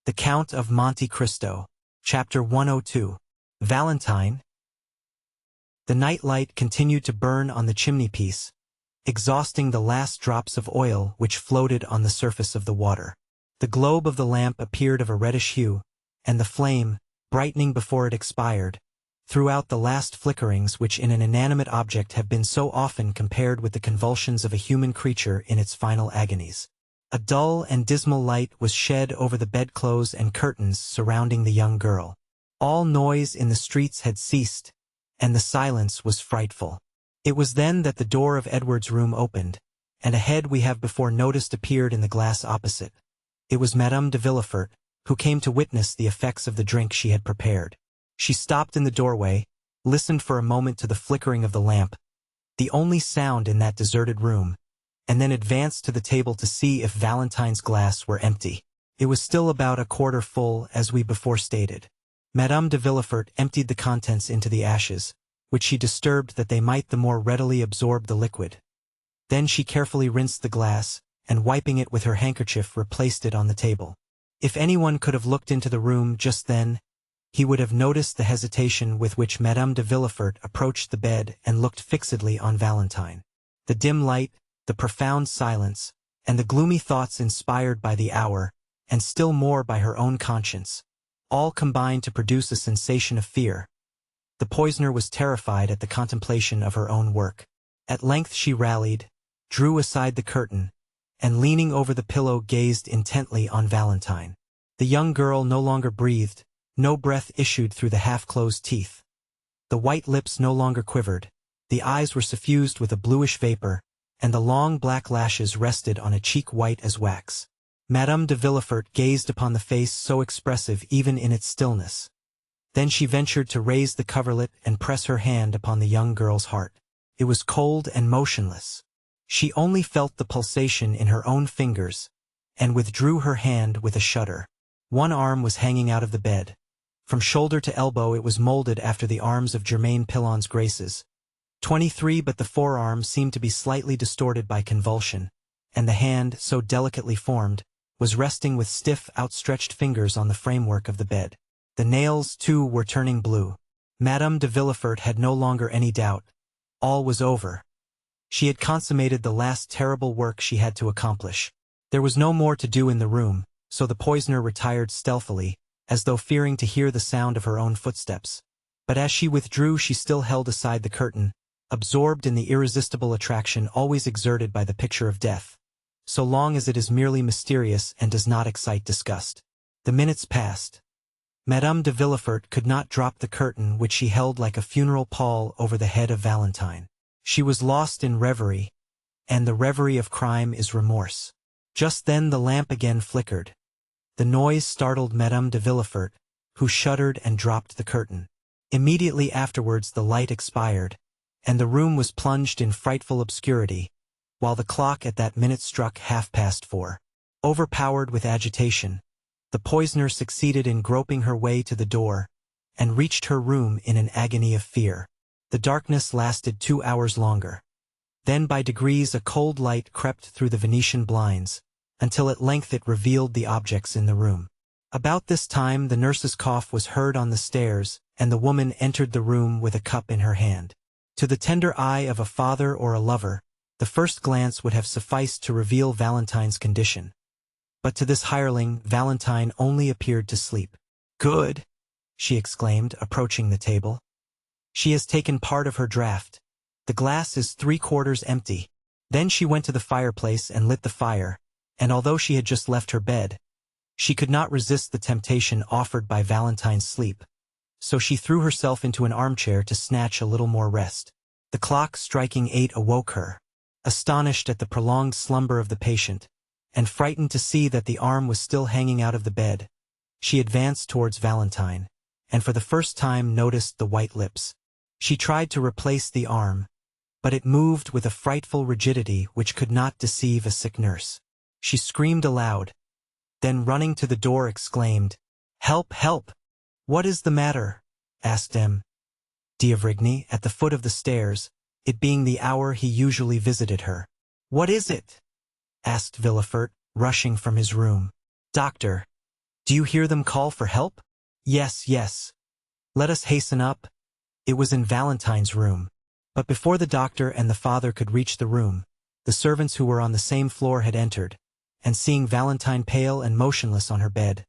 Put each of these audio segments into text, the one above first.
The Count of Monte Cristo, Chapter 102. Valentine. The night light continued to burn on the chimney-piece, exhausting the last drops of oil which floated on the surface of the water. The globe of the lamp appeared of a reddish hue, and the flame, brightening before it expired, threw out the last flickerings which in an inanimate object have been so often compared with the convulsions of a human creature in its final agonies. A dull and dismal light was shed over the bedclothes and curtains surrounding the young girl. All noise in the streets had ceased, and the silence was frightful. It was then that the door of Edward's room opened, and a head we have before noticed appeared in the glass opposite. It was Madame de Villefort, who came to witness the effects of the drink she had prepared. She stopped in the doorway, listened for a moment to the flickering of the lamp, the only sound in that deserted room, and then advanced to the table to see if Valentine's glass were empty. It was still about a quarter full, as we before stated. Madame de Villefort emptied the contents into the ashes, which she disturbed that they might the more readily absorb the liquid. Then she carefully rinsed the glass, and wiping it with her handkerchief replaced it on the table. If anyone could have looked into the room just then, he would have noticed the hesitation with which Madame de Villefort approached the bed and looked fixedly on Valentine. The dim light, the profound silence, and the gloomy thoughts inspired by the hour, and still more by her own conscience, all combined to produce a sensation of fear. The poisoner was terrified at the contemplation of her own work. At length she rallied, drew aside the curtain, and leaning over the pillow gazed intently on Valentine. The young girl no longer breathed, no breath issued through the half-closed teeth. The white lips no longer quivered, the eyes were suffused with a bluish vapor, and the long black lashes rested on a cheek white as wax. Madame de Villefort gazed upon the face so expressive even in its stillness. Then she ventured to raise the coverlet and press her hand upon the young girl's heart. It was cold and motionless. She only felt the pulsation in her own fingers, and withdrew her hand with a shudder. One arm was hanging out of the bed. From shoulder to elbow it was molded after the arms of Germain Pilon's graces. 23, but the forearm seemed to be slightly distorted by convulsion, and the hand, so delicately formed, was resting with stiff, outstretched fingers on the framework of the bed. The nails, too, were turning blue. Madame de Villefort had no longer any doubt. All was over. She had consummated the last terrible work she had to accomplish. There was no more to do in the room, so the poisoner retired stealthily, as though fearing to hear the sound of her own footsteps. But as she withdrew she still held aside the curtain, absorbed in the irresistible attraction always exerted by the picture of death, so long as it is merely mysterious and does not excite disgust. The minutes passed. Madame de Villefort could not drop the curtain which she held like a funeral pall over the head of Valentine. She was lost in reverie, and the reverie of crime is remorse. Just then the lamp again flickered. The noise startled Madame de Villefort, who shuddered and dropped the curtain. Immediately afterwards the light expired, and the room was plunged in frightful obscurity, while the clock at that minute struck 4:30. Overpowered with agitation, the poisoner succeeded in groping her way to the door, and reached her room in an agony of fear. The darkness lasted 2 hours longer. Then by degrees a cold light crept through the Venetian blinds, until at length it revealed the objects in the room. About this time the nurse's cough was heard on the stairs, and the woman entered the room with a cup in her hand. To the tender eye of a father or a lover, the first glance would have sufficed to reveal Valentine's condition. But to this hireling, Valentine only appeared to sleep. "Good!" she exclaimed, approaching the table. "She has taken part of her draught. The glass is 3/4 empty." Then she went to the fireplace and lit the fire, and although she had just left her bed, she could not resist the temptation offered by Valentine's sleep, so she threw herself into an armchair to snatch a little more rest. The clock striking 8 awoke her. Astonished at the prolonged slumber of the patient, and frightened to see that the arm was still hanging out of the bed, she advanced towards Valentine, and for the first time noticed the white lips. She tried to replace the arm, but it moved with a frightful rigidity which could not deceive a sick nurse. She screamed aloud, then running to the door exclaimed, "Help, help! What is the matter?" asked M. d'Avrigny at the foot of the stairs, it being the hour he usually visited her. "What is it?" asked Villefort, rushing from his room. "Doctor," Do you hear them call for help? Yes, yes. Let us hasten up. It was in Valentine's room. But before the doctor and the father could reach the room, the servants who were on the same floor had entered, and seeing Valentine pale and motionless on her bed,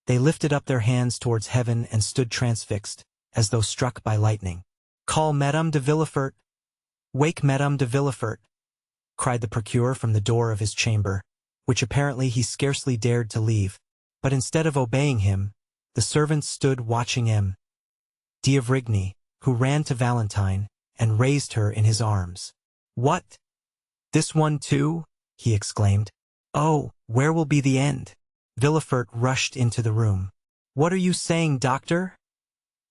they lifted up their hands towards heaven and stood transfixed, as though struck by lightning. Call Madame de Villefort! Wake Madame de Villefort! Cried the procureur from the door of his chamber, which apparently he scarcely dared to leave, but instead of obeying him, the servants stood watching M. d'Avrigny, who ran to Valentine, and raised her in his arms. What? This one too? He exclaimed. Oh, where will be the end? Villefort rushed into the room. What are you saying, doctor?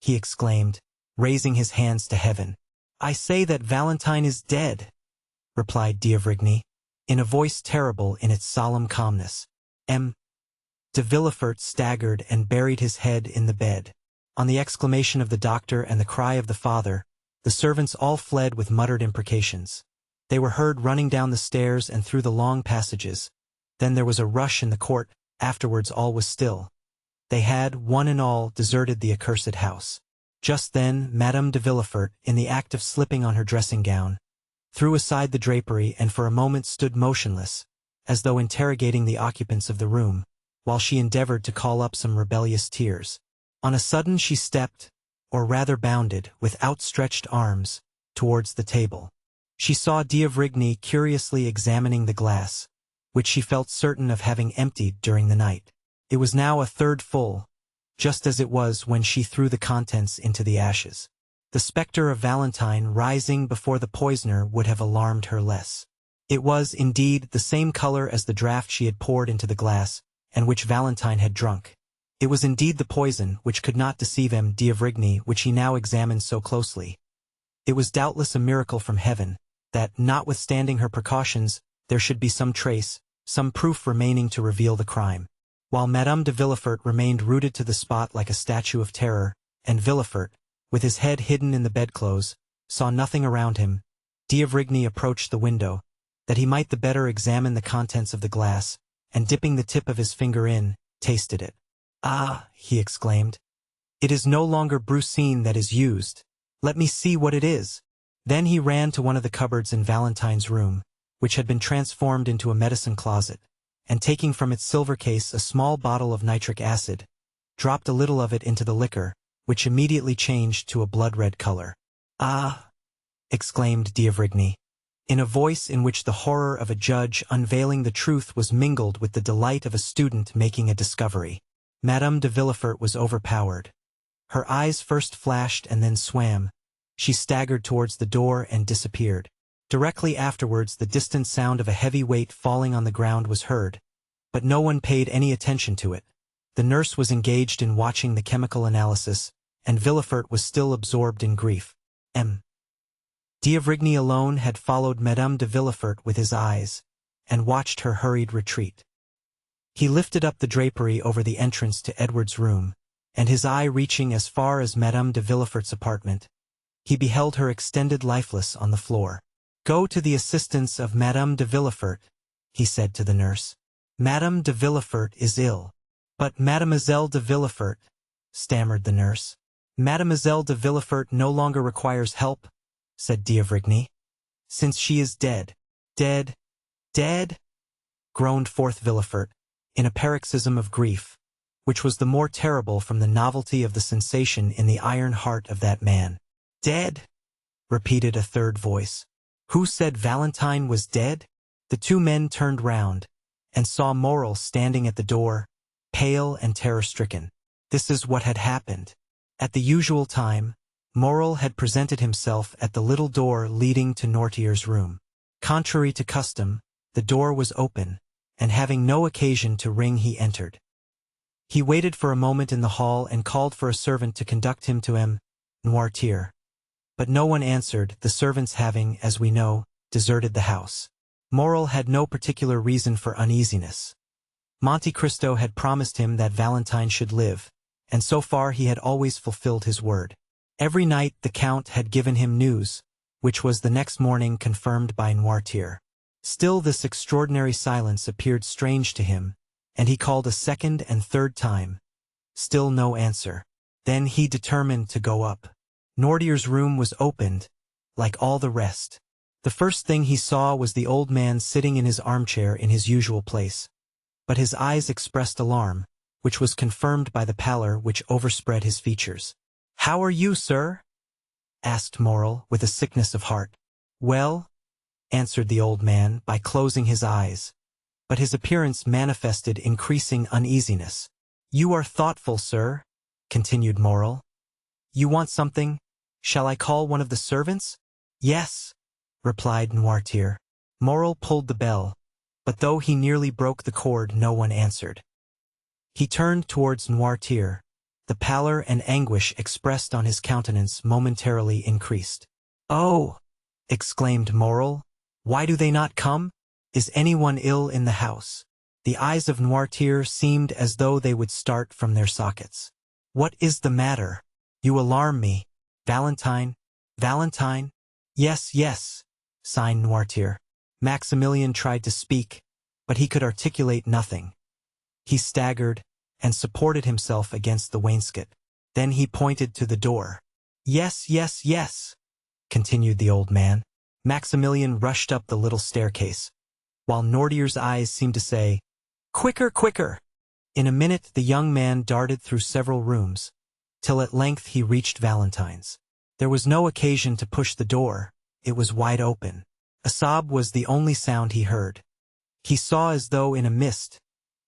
He exclaimed, raising his hands to heaven. I say that Valentine is dead, replied d'Avrigny, in a voice terrible in its solemn calmness. M. de Villefort staggered and buried his head in the bed. On the exclamation of the doctor and the cry of the father, the servants all fled with muttered imprecations. They were heard running down the stairs and through the long passages. Then there was a rush in the court. Afterwards all was still. They had, one and all, deserted the accursed house. Just then Madame de Villefort, in the act of slipping on her dressing gown, threw aside the drapery and for a moment stood motionless, as though interrogating the occupants of the room, while she endeavored to call up some rebellious tears. On a sudden she stepped, or rather bounded, with outstretched arms, towards the table. She saw d'Avrigny curiously examining the glass, which she felt certain of having emptied during the night. It was now a third full, just as it was when she threw the contents into the ashes. The spectre of Valentine rising before the poisoner would have alarmed her less. It was, indeed, the same color as the draught she had poured into the glass, and which Valentine had drunk. It was indeed the poison which could not deceive M. d'Avrigny, which he now examined so closely. It was doubtless a miracle from heaven, that, notwithstanding her precautions, there should be some trace, some proof remaining to reveal the crime. While Madame de Villefort remained rooted to the spot like a statue of terror, and Villefort, with his head hidden in the bedclothes, saw nothing around him, d'Avrigny approached the window, that he might the better examine the contents of the glass, and dipping the tip of his finger in, tasted it. Ah, he exclaimed, it is no longer brucine that is used. Let me see what it is. Then he ran to one of the cupboards in Valentine's room, which had been transformed into a medicine closet, and taking from its silver case a small bottle of nitric acid, dropped a little of it into the liquor, which immediately changed to a blood-red color. Ah! Exclaimed d'Avrigny, in a voice in which the horror of a judge unveiling the truth was mingled with the delight of a student making a discovery. Madame de Villefort was overpowered. Her eyes first flashed and then swam. She staggered towards the door and disappeared. Directly afterwards the distant sound of a heavy weight falling on the ground was heard, but no one paid any attention to it. The nurse was engaged in watching the chemical analysis, and Villefort was still absorbed in grief. M. d'Avrigny alone had followed Madame de Villefort with his eyes, and watched her hurried retreat. He lifted up the drapery over the entrance to Edward's room, and his eye reaching as far as Madame de Villefort's apartment, he beheld her extended lifeless on the floor. Go to the assistance of Madame de Villefort, he said to the nurse. Madame de Villefort is ill. But Mademoiselle de Villefort, stammered the nurse. Mademoiselle de Villefort no longer requires help, said d'Avrigny, since she is dead. Dead? Dead? Groaned forth Villefort, in a paroxysm of grief, which was the more terrible from the novelty of the sensation in the iron heart of that man. Dead? Repeated a third voice. Who said Valentine was dead? The two men turned round, and saw Morel standing at the door, pale and terror-stricken. This is what had happened. At the usual time, Morel had presented himself at the little door leading to Noirtier's room. Contrary to custom, the door was open, and having no occasion to ring he entered. He waited for a moment in the hall and called for a servant to conduct him to M. Noirtier. But no one answered, the servants having, as we know, deserted the house. Morel had no particular reason for uneasiness. Monte Cristo had promised him that Valentine should live, and so far he had always fulfilled his word. Every night the Count had given him news, which was the next morning confirmed by Noirtier. Still this extraordinary silence appeared strange to him, and he called a second and third time. Still no answer. Then he determined to go up. Nordier's room was opened, like all the rest. The first thing he saw was the old man sitting in his armchair in his usual place. But his eyes expressed alarm, which was confirmed by the pallor which overspread his features. "How are you, sir?" asked Morel, with a sickness of heart. "Well," answered the old man by closing his eyes, but his appearance manifested increasing uneasiness. "You are thoughtful, sir," continued Morel. "You want something? Shall I call one of the servants?" "Yes," replied Noirtier. Morel pulled the bell, but though he nearly broke the cord, no one answered. He turned towards Noirtier. The pallor and anguish expressed on his countenance momentarily increased. "Oh!" exclaimed Morel. "Why do they not come? Is anyone ill in the house?" The eyes of Noirtier seemed as though they would start from their sockets. "What is the matter? You alarm me. Valentine? Valentine?" "Yes, yes," sighed Noirtier. Maximilian tried to speak, but he could articulate nothing. He staggered and supported himself against the wainscot. Then he pointed to the door. "Yes, yes, yes," continued the old man. Maximilian rushed up the little staircase, while Nordier's eyes seemed to say, "Quicker, quicker!" In a minute the young man darted through several rooms, till at length he reached Valentine's. There was no occasion to push the door, it was wide open. A sob was the only sound he heard. He saw as though in a mist,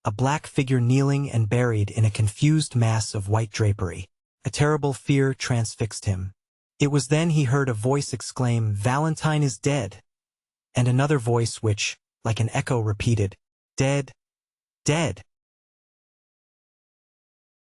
a black figure kneeling and buried in a confused mass of white drapery. A terrible fear transfixed him. It was then he heard a voice exclaim, "Valentine is dead," and another voice which, like an echo, repeated, "Dead, dead."